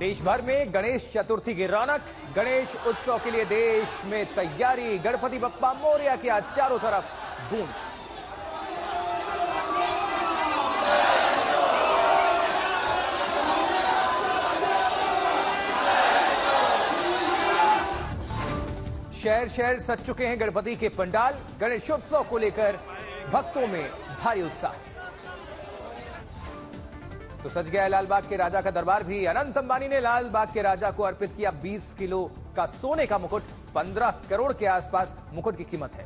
देश भर में गणेश चतुर्थी की रौनक। गणेश उत्सव के लिए देश में तैयारी। गणपति बप्पा मोरया की आज चारों तरफ गूंज। शहर शहर सज चुके हैं गणपति के पंडाल। गणेशोत्सव को लेकर भक्तों में भारी उत्साह। तो सज गया लालबाग के राजा का दरबार भी। अनंत अंबानी ने लालबाग के राजा को अर्पित किया 20 किलो का सोने का मुकुट। 15 करोड़ के आसपास मुकुट की कीमत है।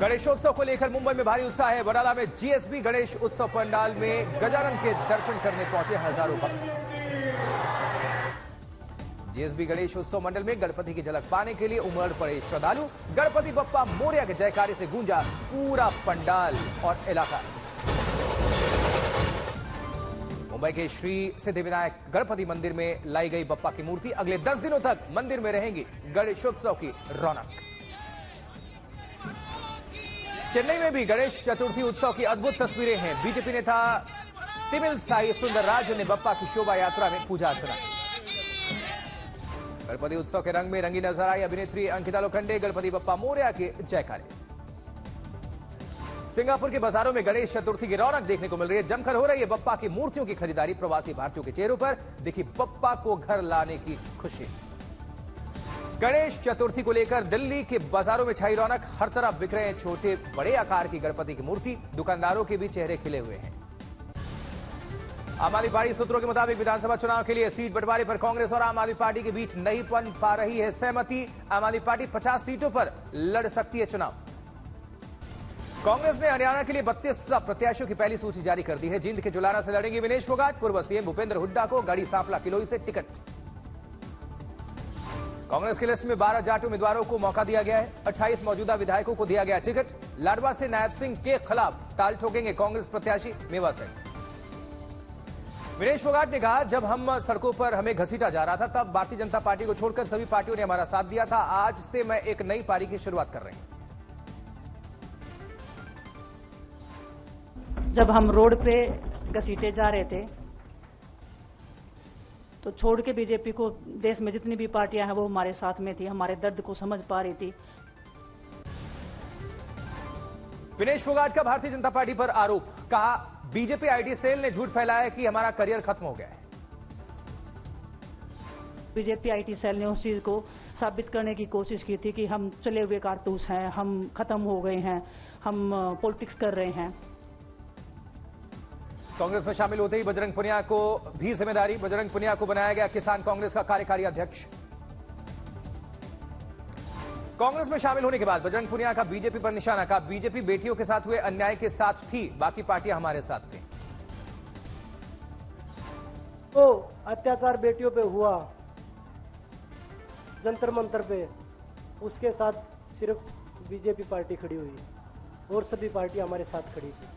गणेशोत्सव को लेकर मुंबई में भारी उत्साह है। बराला में जीएसबी गणेश उत्सव पंडाल में गजानन के दर्शन करने पहुंचे हजारों भक्त। जीएसबी गणेश उत्सव मंडल में गणपति की झलक पाने के लिए उमड़ पड़े श्रद्धालु। गणपति बप्पा मोरया के जयकारे से गूंजा पूरा पंडाल और इलाका। मुंबई के श्री सिद्धिविनायक गणपति मंदिर में लाई गई बप्पा की मूर्ति अगले 10 दिनों तक मंदिर में रहेंगी गणेशोत्सव की रौनक। चेन्नई में भी गणेश चतुर्थी उत्सव की अद्भुत तस्वीरें हैं। बीजेपी नेता तिमिल साई सुंदरराजन ने बप्पा की शोभा यात्रा में पूजा अर्चना की। गणपति उत्सव के रंग में रंगी नजर आई अभिनेत्री अंकिता लोखंडे। गणपति बप्पा मोरया के जयकारे। सिंगापुर के बाजारों में गणेश चतुर्थी की रौनक देखने को मिल रही है। जमकर हो रही है बप्पा की मूर्तियों की खरीदारी। प्रवासी भारतीयों के चेहरों पर दिखी बप्पा को घर लाने की खुशी। गणेश चतुर्थी को लेकर दिल्ली के बाजारों में छाई रौनक। हर तरफ बिक रहे हैं छोटे बड़े आकार की गणपति की मूर्ति। दुकानदारों के भी चेहरे खिले हुए हैं। आम आदमी पार्टी सूत्रों के मुताबिक विधानसभा चुनाव के लिए सीट बंटवारे पर कांग्रेस और आम आदमी पार्टी के बीच नहीं बन पा रही है सहमति। आम आदमी पार्टी 50 सीटों पर लड़ सकती है चुनाव। कांग्रेस ने हरियाणा के लिए 32 प्रत्याशियों की पहली सूची जारी कर दी है। जींद के जुलाना से लड़ेंगे विनेश फोगाट। पूर्व सीएम भूपेंद्र हुड्डा को गढ़ी सांपला किलोई से टिकट। कांग्रेस की लिस्ट में 12 जाट उम्मीदवारों को मौका दिया गया है। 28 मौजूदा विधायकों को दिया गया टिकट। लाडवा से नायब सिंह के खिलाफ ताल ठोकेंगे कांग्रेस प्रत्याशी मेवा सिंह। विनेश फोगाट ने कहा, जब हम सड़कों पर हमें घसीटा जा रहा था तब भारतीय जनता पार्टी को छोड़कर सभी पार्टियों ने हमारा साथ दिया था। आज से मैं एक नई पारी की शुरुआत कर रही हूं। जब हम रोड पे घसीटे जा रहे थे तो छोड़ के बीजेपी को देश में जितनी भी पार्टियां हैं वो हमारे साथ में थी, हमारे दर्द को समझ पा रही थी। विनेश फोगाट का भारतीय जनता पार्टी पर आरोप। कहा, बीजेपी आईटी सेल ने झूठ फैलाया कि हमारा करियर खत्म हो गया है। बीजेपी आईटी सेल ने उस चीज को साबित करने की कोशिश की थी कि हम चले हुए कारतूस हैं, हम खत्म हो गए हैं, हम पॉलिटिक्स कर रहे हैं। कांग्रेस में शामिल होते ही बजरंग पुनिया को भी जिम्मेदारी। बजरंग पुनिया को बनाया गया किसान कांग्रेस का कार्यकारी अध्यक्ष। कांग्रेस में शामिल होने के बाद बजरंग पुनिया का बीजेपी पर निशाना। कहा, बीजेपी बेटियों के साथ हुए अन्याय के साथ थी, बाकी पार्टियां हमारे साथ थी। तो अत्याचार बेटियों पे हुआ जंतर मंतर पे, उसके साथ सिर्फ बीजेपी पार्टी खड़ी हुई और सभी पार्टियां हमारे साथ खड़ी थी।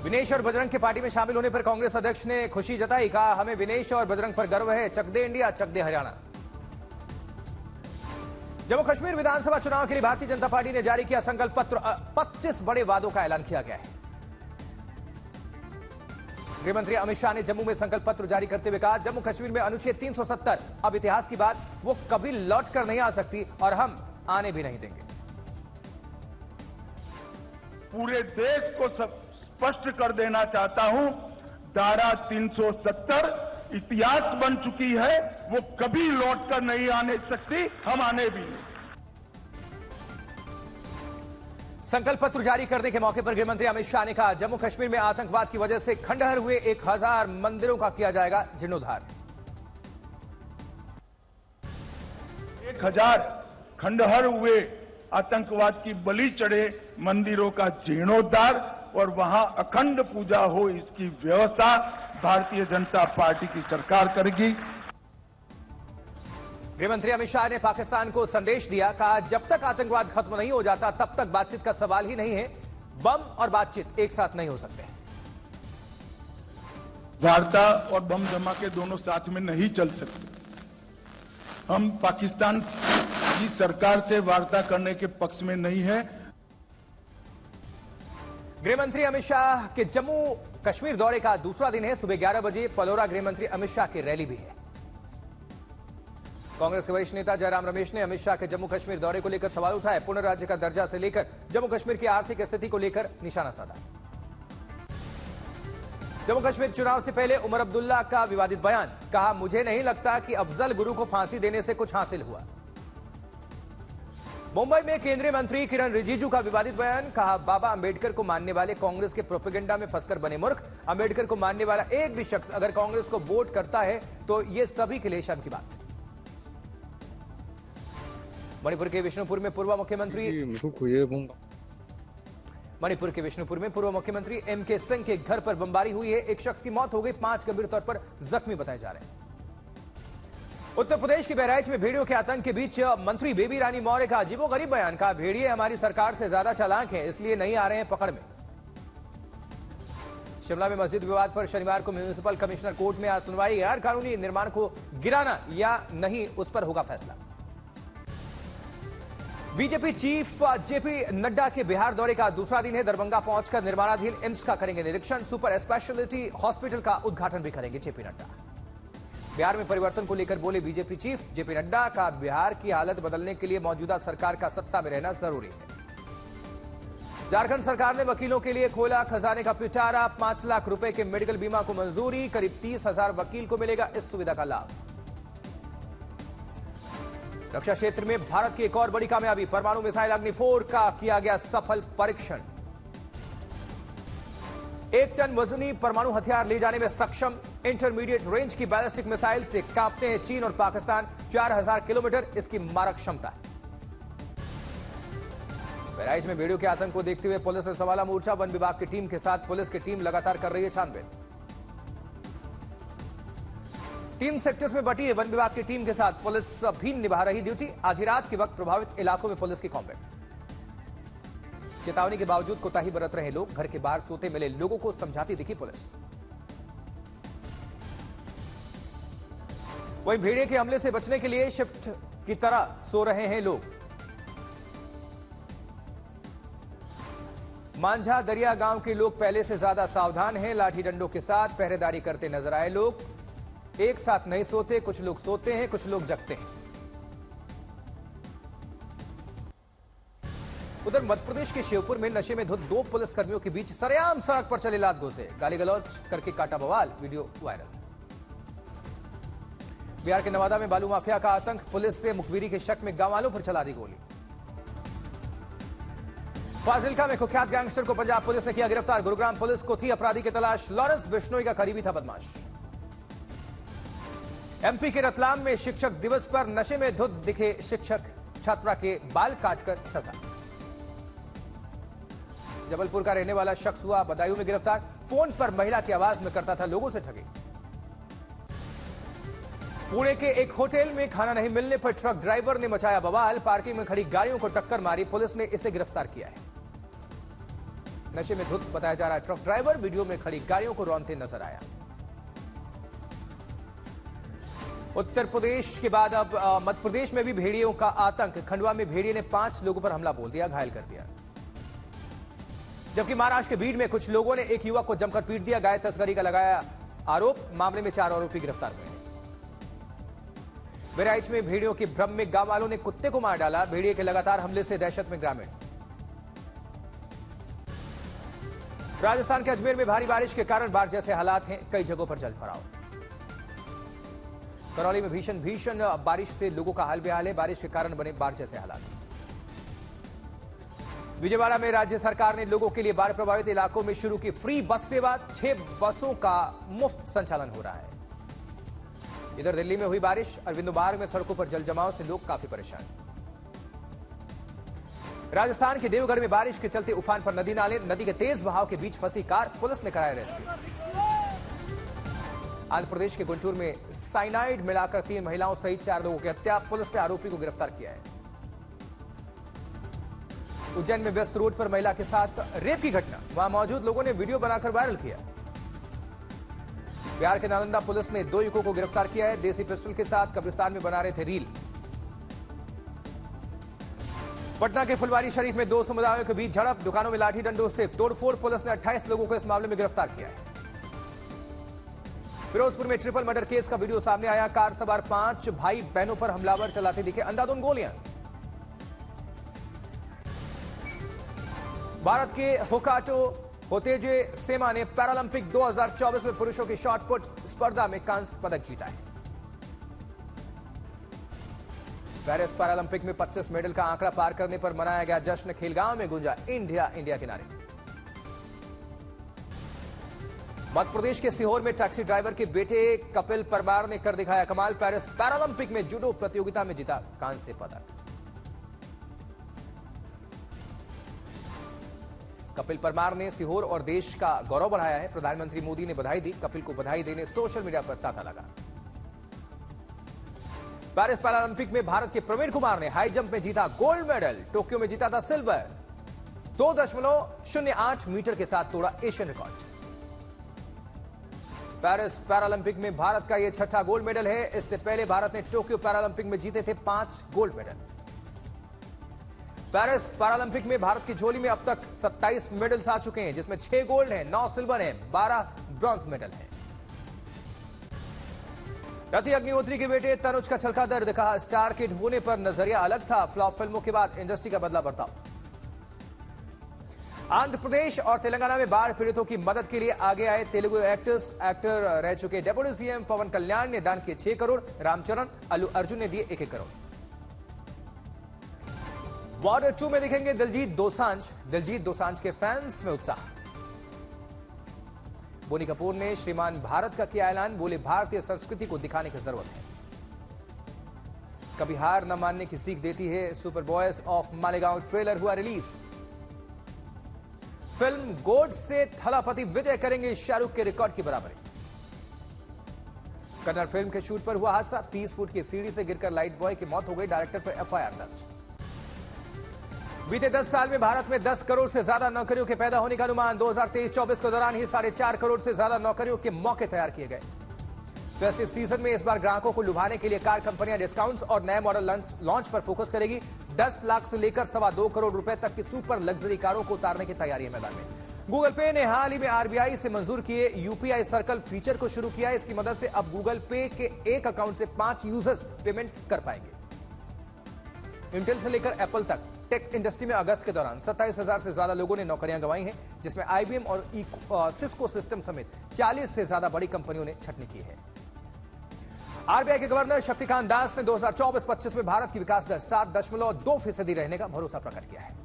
विनेश और बजरंग के पार्टी में शामिल होने पर कांग्रेस अध्यक्ष ने खुशी जताई। कहा, हमें विनेश और बजरंग पर गर्व है। चक दे इंडिया, चक दे हरियाणा। जम्मू कश्मीर विधानसभा चुनाव के लिए भारतीय जनता पार्टी ने जारी किया संकल्प पत्र। 25 बड़े वादों का ऐलान किया गया है। गृहमंत्री अमित शाह ने जम्मू में संकल्प पत्र जारी करते हुए कहा, जम्मू कश्मीर में अनुच्छेद 370 अब इतिहास की बात, वो कभी लौट कर नहीं आ सकती और हम आने भी नहीं देंगे। पूरे देश को स्पष्ट कर देना चाहता हूं, धारा 370 इतिहास बन चुकी है, वो कभी लौटकर नहीं आने सकती, हम आने भी नहीं। संकल्प पत्र जारी करने के मौके पर गृहमंत्री अमित शाह ने कहा, जम्मू कश्मीर में आतंकवाद की वजह से खंडहर हुए 1000 मंदिरों का किया जाएगा जीर्णोद्धार। 1000 खंडहर हुए आतंकवाद की बलि चढ़े मंदिरों का जीर्णोद्धार और वहां अखंड पूजा हो, इसकी व्यवस्था भारतीय जनता पार्टी की सरकार करेगी। गृहमंत्री अमित शाह ने पाकिस्तान को संदेश दिया। कहा, जब तक आतंकवाद खत्म नहीं हो जाता तब तक बातचीत का सवाल ही नहीं है। बम और बातचीत एक साथ नहीं हो सकते। वार्ता और बम धमाके दोनों साथ में नहीं चल सकते। हम पाकिस्तान की सरकार से वार्ता करने के पक्ष में नहीं है। गृहमंत्री अमित शाह के जम्मू कश्मीर दौरे का दूसरा दिन है। सुबह 11 बजे पलोरा गृहमंत्री अमित शाह की रैली भी है। कांग्रेस के वरिष्ठ नेता जयराम रमेश ने अमित शाह के जम्मू कश्मीर दौरे को लेकर सवाल उठाए। पूर्ण राज्य का दर्जा से लेकर जम्मू कश्मीर की आर्थिक स्थिति को लेकर निशाना साधा। जम्मू कश्मीर चुनाव से पहले उमर अब्दुल्ला का विवादित बयान, कहा मुझे नहीं लगता कि अफजल गुरु को फांसी देने से कुछ हासिल हुआ। मुंबई में केंद्रीय मंत्री किरण रिजिजू का विवादित बयान, कहा बाबा अंबेडकर को मानने वाले कांग्रेस के प्रोपेगेंडा में फंसकर बने मूर्ख। अंबेडकर को मानने वाला एक भी शख्स अगर कांग्रेस को वोट करता है तो यह सभी के लिए शर्म की बात है। मणिपुर के विष्णुपुर में पूर्व मुख्यमंत्री एमके सिंह के घर पर बमबारी हुई है। एक शख्स की मौत हो गई, 5 गंभीर तौर पर जख्मी बताए जा रहे हैं। उत्तर प्रदेश के बहराइच में भेड़ियों के आतंक के बीच मंत्री बेबी रानी मौर्य का अजीबोगरीब बयान, कहा भेड़िए हमारी सरकार से ज्यादा चालाक हैं, इसलिए नहीं आ रहे हैं पकड़ में। शिमला में मस्जिद विवाद पर शनिवार को म्युनिसिपल कमिश्नर कोर्ट में आज सुनवाई। गैर कानूनी निर्माण को गिराना या नहीं, उस पर होगा फैसला। बीजेपी चीफ जेपी नड्डा के बिहार दौरे का दूसरा दिन है। दरभंगा पहुंचकर निर्माणाधीन एम्स का करेंगे निरीक्षण। सुपर स्पेशलिटी हॉस्पिटल का उद्घाटन भी करेंगे जेपी नड्डा। बिहार में परिवर्तन को लेकर बोले बीजेपी चीफ जेपी नड्डा, का बिहार की हालत बदलने के लिए मौजूदा सरकार का सत्ता में रहना जरूरी है। झारखंड सरकार ने वकीलों के लिए खोला खजाने का पिटारा। 5 लाख रुपए के मेडिकल बीमा को मंजूरी। करीब 30,000 वकील को मिलेगा इस सुविधा का लाभ। रक्षा क्षेत्र में भारत की एक और बड़ी कामयाबी, परमाणु मिसाइल अग्नि 4 का किया गया सफल परीक्षण। 1 टन वजनी परमाणु हथियार ले जाने में सक्षम। इंटरमीडिएट रेंज की बैलिस्टिक मिसाइल से कांपते हैं चीन और पाकिस्तान। 4000 किलोमीटर इसकी मारक क्षमता है। बहराइच में भेड़ियों के आतंक को देखते हुए पुलिस ने संभाला मोर्चा। वन विभाग की टीम के साथ पुलिस की टीम लगातार कर रही है छानबीन। 3 सेक्टर्स में बटी है वन विभाग की टीम के साथ पुलिस भी निभा रही ड्यूटी। आधी रात के वक्त प्रभावित इलाकों में पुलिस की कॉम्बैट। चेतावनी के बावजूद कोताही बरत रहे लोग। घर के बाहर सोते मिले लोगों को समझाती दिखी पुलिस। वहीं भेड़िए के हमले से बचने के लिए शिफ्ट की तरह सो रहे हैं लोग। मांझा दरिया गांव के लोग पहले से ज्यादा सावधान हैं। लाठी डंडों के साथ पहरेदारी करते नजर आए लोग। एक साथ नहीं सोते, कुछ लोग सोते हैं, कुछ लोग जगते हैं। उधर मध्य प्रदेश के शिवपुर में नशे में धुत 2 पुलिसकर्मियों के बीच सरेआम सड़क पर चले लात घोंसे। गाली गलौज करके काटा बवाल, वीडियो वायरल। बिहार के नवादा में बालू माफिया का आतंक। पुलिस से मुखबिरी के शक में गांव वालों पर चला दी गोली। फाजिल्का में कुख्यात गैंगस्टर को पंजाब पुलिस ने किया गिरफ्तार। गुरुग्राम पुलिस को थी अपराधी की तलाश। लॉरेंस बिश्नोई का करीबी था बदमाश। एमपी के रतलाम में शिक्षक दिवस पर नशे में धुत दिखे शिक्षक, छात्रा के बाल काटकर सजा। जबलपुर का रहने वाला शख्स हुआ बदायूं में गिरफ्तार। फोन पर महिला की आवाज में करता था लोगों से ठगी। पुणे के एक होटल में खाना नहीं मिलने पर ट्रक ड्राइवर ने मचाया बवाल। पार्किंग में खड़ी गाड़ियों को टक्कर मारी। पुलिस ने इसे गिरफ्तार किया है। नशे में धुत बताया जा रहा है ट्रक ड्राइवर। वीडियो में खड़ी गाड़ियों को रौंदते नजर आया। उत्तर प्रदेश के बाद अब मध्य प्रदेश में भी भेड़ियों का आतंक। खंडवा में भेड़िए ने 5 लोगों पर हमला बोल दिया, घायल कर दिया। जबकि महाराष्ट्र के बीड में कुछ लोगों ने एक युवक को जमकर पीट दिया। गाय तस्करी का लगाया आरोप। मामले में 4 आरोपी गिरफ्तार हुए हैं। बहराइच में भेड़ियों के भ्रम में गांव वालों ने कुत्ते को मार डाला। भेड़िए के लगातार हमले से दहशत में ग्रामीण। राजस्थान के अजमेर में भारी बारिश के कारण बाढ़ जैसे हालात हैं। कई जगहों पर जलभराव। करौली में भीषण बारिश से लोगों का हाल बेहाल है। बारिश के कारण बने बाढ़ जैसे हालात। विजयवाड़ा में राज्य सरकार ने लोगों के लिए बाढ़ प्रभावित इलाकों में शुरू की फ्री बस सेवा। 6 बसों का मुफ्त संचालन हो रहा है। इधर दिल्ली में हुई बारिश। अरविंदो मार्ग में सड़कों पर जल जमाव से लोग काफी परेशान। राजस्थान के देवगढ़ में बारिश के चलते उफान पर नदी नाले। नदी के तेज बहाव के बीच फंसी कार, पुलिस ने कराया रेस्क्यू। आंध्र प्रदेश के गुंटूर में साइनाइड मिलाकर 3 महिलाओं सहित 4 लोगों की हत्या। पुलिस ने आरोपी को गिरफ्तार किया है। उज्जैन में व्यस्त रोड पर महिला के साथ रेप की घटना। वहां मौजूद लोगों ने वीडियो बनाकर वायरल किया। बिहार के नालंदा पुलिस ने 2 युवकों को गिरफ्तार किया है। देसी पिस्टल के साथ कब्रिस्तान में बना रहे थे रील। पटना के फुलवारी शरीफ में दो समुदायों के बीच झड़प, दुकानों में लाठी डंडों से तोड़फोड़, पुलिस ने 28 लोगों को इस मामले में गिरफ्तार किया है। फिरोजपुर में ट्रिपल मर्डर केस का वीडियो सामने आया, कार सवार 5 भाई बहनों पर हमलावर चलाते दिखे अंधाधुंध गोलियां। भारत के होकाटो होतेजे सेमा ने पैरालंपिक 2024 में पुरुषों की शॉट पुट स्पर्धा में कांस्य पदक जीता है। पेरिस पैरालंपिक में 25 मेडल का आंकड़ा पार करने पर मनाया गया जश्न, खेलगांव में गूंजा इंडिया इंडिया के नारे। मध्य प्रदेश के सीहोर में टैक्सी ड्राइवर के बेटे कपिल परमार ने कर दिखाया कमाल, पेरिस पैरालंपिक में जूडो प्रतियोगिता में जीता कांस्य पदक। कपिल परमार ने सीहोर और देश का गौरव बढ़ाया है। प्रधानमंत्री मोदी ने बधाई दी, कपिल को बधाई देने सोशल मीडिया पर तांता लगा। पेरिस पैरालंपिक में भारत के प्रवीण कुमार ने हाई जंप में जीता गोल्ड मेडल, टोक्यो में जीता था सिल्वर। 2.08 मीटर के साथ तोड़ा एशियन रिकॉर्ड। पेरिस पैरालंपिक में भारत का यह छठा गोल्ड मेडल है। इससे पहले भारत ने टोक्यो पैरालंपिक में जीते थे 5 गोल्ड मेडल। पेरिस पैरालंपिक में भारत की झोली में अब तक 27 मेडल्स आ चुके हैं, जिसमें 6 गोल्ड हैं, 9 सिल्वर हैं, 12 ब्रॉन्ज मेडल हैं। रति अग्निहोत्री के बेटे तनुज का छलका दर्द, कहा स्टार किड होने पर नजरिया अलग था, फ्लॉप फिल्मों के बाद इंडस्ट्री का बदला बर्ताव। आंध्र प्रदेश और तेलंगाना में बाढ़ पीड़ितों की मदद के लिए आगे आए तेलुगु एक्टर रह चुके डिप्टी सीएम पवन कल्याण ने दान किए 6 करोड़, रामचरण अल्लू अर्जुन ने दिए 1-1 करोड़। बॉर्डर 2 में दिखेंगे दिलजीत दोसांझ के फैंस में उत्साह। बोनी कपूर ने श्रीमान भारत का किया ऐलान, बोले भारतीय संस्कृति को दिखाने की जरूरत है। कभी हार न मानने की सीख देती है super boys of Malegaon trailer हुआ रिलीज। फिल्म गोड से थलापति विजय करेंगे शाहरुख के रिकॉर्ड की बराबरी। कन्नड़ फिल्म के शूट पर हुआ हादसा, 30 फुट की सीढ़ी से गिरकर लाइट बॉय की मौत हो गई, डायरेक्टर पर एफआईआर दर्ज। बीते 10 साल में भारत में 10 करोड़ से ज्यादा नौकरियों के पैदा होने का अनुमान, 2023-24 के दौरान ही 4.5 करोड़ से ज्यादा नौकरियों के मौके तैयार किए गए। फेस्टिव सीजन में इस बार ग्राहकों को लुभाने के लिए कार कंपनियां डिस्काउंट्स और नए मॉडल लॉन्च पर फोकस करेगी। 10 लाख से लेकर 2.25 करोड़ रुपए तक की सुपर लग्जरी कारों को उतारने की तैयारी है मैदान में। गूगल पे ने हाल ही में आरबीआई से मंजूर किए यूपीआई सर्कल फीचर को शुरू किया है। इसकी मदद से अब गूगल पे के एक अकाउंट से 5 यूजर्स पेमेंट कर पाएंगे। इंटेल से लेकर एप्पल तक टेक इंडस्ट्री में अगस्त के दौरान 27,000 से ज्यादा लोगों ने नौकरियां गंवाई हैं, जिसमें आईबीएम और सिस्को सिस्टम समेत 40 से ज्यादा बड़ी कंपनियों ने छटनी की है। आरबीआई के गवर्नर शक्तिकांत दास ने 2024-25 में भारत की विकास दर 7.2% रहने का भरोसा प्रकट किया है।